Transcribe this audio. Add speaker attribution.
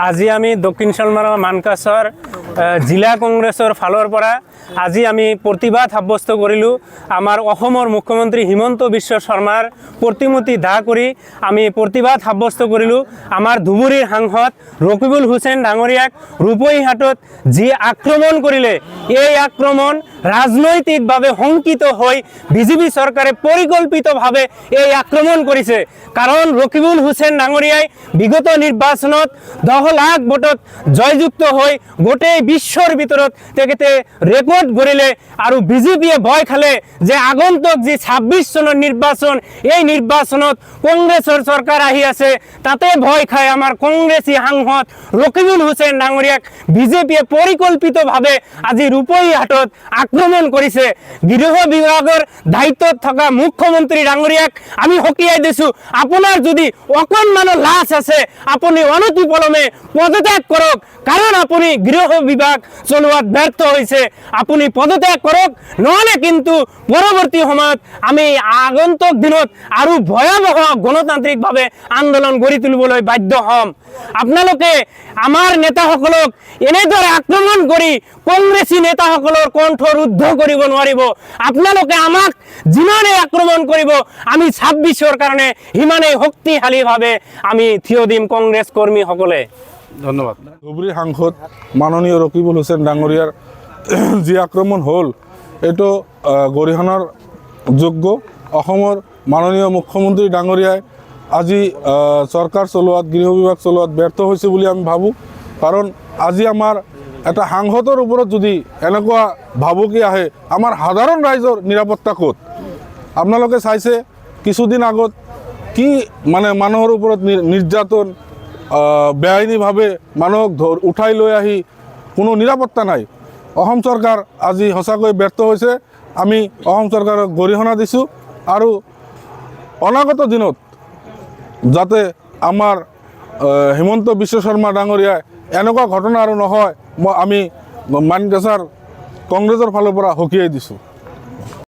Speaker 1: আজি আমি দক্ষিণ শালমাৰা মানকাছৰ জিলা কংগ্ৰেছৰ ফালৰ পৰা আজি আমি প্ৰতিবাদ সাব্যস্ত কৰিলোঁ। আমাৰ অসমৰ মুখ্যমন্ত্ৰী হিমন্ত বিশ্ব শৰ্মাৰ প্ৰতিমূৰ্তি দাহ কৰি আমি প্ৰতিবাদ সাব্যস্ত কৰিলোঁ। আমাৰ ধুবুৰীৰ সাংসদ ৰকিবুল হুছেইন ডাঙৰীয়াক ৰূপহীহাটত যি আক্ৰমণ কৰিলে, এই আক্ৰমণ ৰাজনৈতিকভাৱে শংকিত হৈ বিজেপি চৰকাৰে পৰিকল্পিতভাৱে এই আক্ৰমণ কৰিছে। কাৰণ ৰকিবুল হুছেইন ডাঙৰীয়াই বিগত নিৰ্বাচনত 10 লাখ ভোটত জয়যুক্ত হৈ গোটেই বিশ্বৰ ভিতৰত তেখেতে ৰেকৰ্ড গঢ়িলে আৰু বিজেপিয়ে ভয় খালে যে আগন্তুক যি 26 চনৰ নিৰ্বাচন, এই নিৰ্বাচনত কংগ্ৰেছৰ চৰকাৰ আহি আছে, তাতে ভয় খাই আমাৰ কংগ্ৰেছী সাংসদ ৰকিবুল হুছেইন ডাঙৰীয়াক বিজেপিয়ে পৰিকল্পিতভাৱে আজি ৰূপহীহাটত আক্ৰমণ কৰিছে। গৃহ বিভাগৰ দায়িত্বত থকা মুখ্যমন্ত্ৰী ডাঙৰীয়াক আমি সকীয়াই দিছোঁ, আপোনাৰ যদি অকণমানো লাজ আছে আপুনি অনতিপলমে পদত্যাগ কৰক। কাৰণ আপুনি গৃহ বিভাগ চলোৱাত ব্যৰ্থ হৈছে, আপুনি পদত্যাগ কৰক, নহ'লে কিন্তু পৰৱৰ্তী সময়ত আমি আগন্তুক দিনত আৰু ভয়াৱহ গণতান্ত্ৰিকভাৱে আন্দোলন গঢ়ি তুলিবলৈ বাধ্য হ'ম। আপোনালোকে আমাৰ নেতাসকলক এনেদৰে আক্ৰমণ কৰি কংগ্ৰেছী নেতাসকলৰ কণ্ঠ ৰুদ্ধ কৰিব নোৱাৰিব। আপোনালোকে আমাক যিমানেই আক্ৰমণ কৰিব আমি 26ৰ কাৰণে সিমানেই শক্তিশালীভাৱে আমি থিয় দিম কংগ্ৰেছ কৰ্মীসকলে।
Speaker 2: ধন্যবাদ। ধুবুৰী সাংসদ মাননীয় ৰকিবুল হুছেইন ডাঙৰীয়াৰ যি আক্ৰমণ হ'ল এইটো গৰিহণাৰ যোগ্য। অসমৰ মাননীয় মুখ্যমন্ত্ৰী ডাঙৰীয়াই আজি চৰকাৰ চলোৱাত, গৃহ বিভাগ চলোৱাত ব্যৰ্থ হৈছে বুলি আমি ভাবোঁ। কাৰণ আজি আমাৰ এটা সাংসদৰ ওপৰত যদি এনেকুৱা ভাবুকি আহে, আমাৰ সাধাৰণ ৰাইজৰ নিৰাপত্তা ক'ত? আপোনালোকে চাইছে কিছুদিন আগত কি মানে মানুহৰ ওপৰত নিৰ্যাতন, বেআইনীভাৱে মানুহক উঠাই লৈ আহি কোনো নিৰাপত্তা নাই। অসম চৰকাৰ আজি সঁচাকৈ ব্যৰ্থ হৈছে। আমি অসম চৰকাৰক গৰিহণা দিছোঁ আৰু অনাগত দিনত যাতে আমাৰ হিমন্ত বিশ্ব শৰ্মা ডাঙৰীয়াই এনেকুৱা ঘটনা আৰু নহয়, আমি মানকাছাৰ কংগ্ৰেছৰ ফালৰ পৰা সকীয়াই দিছোঁ।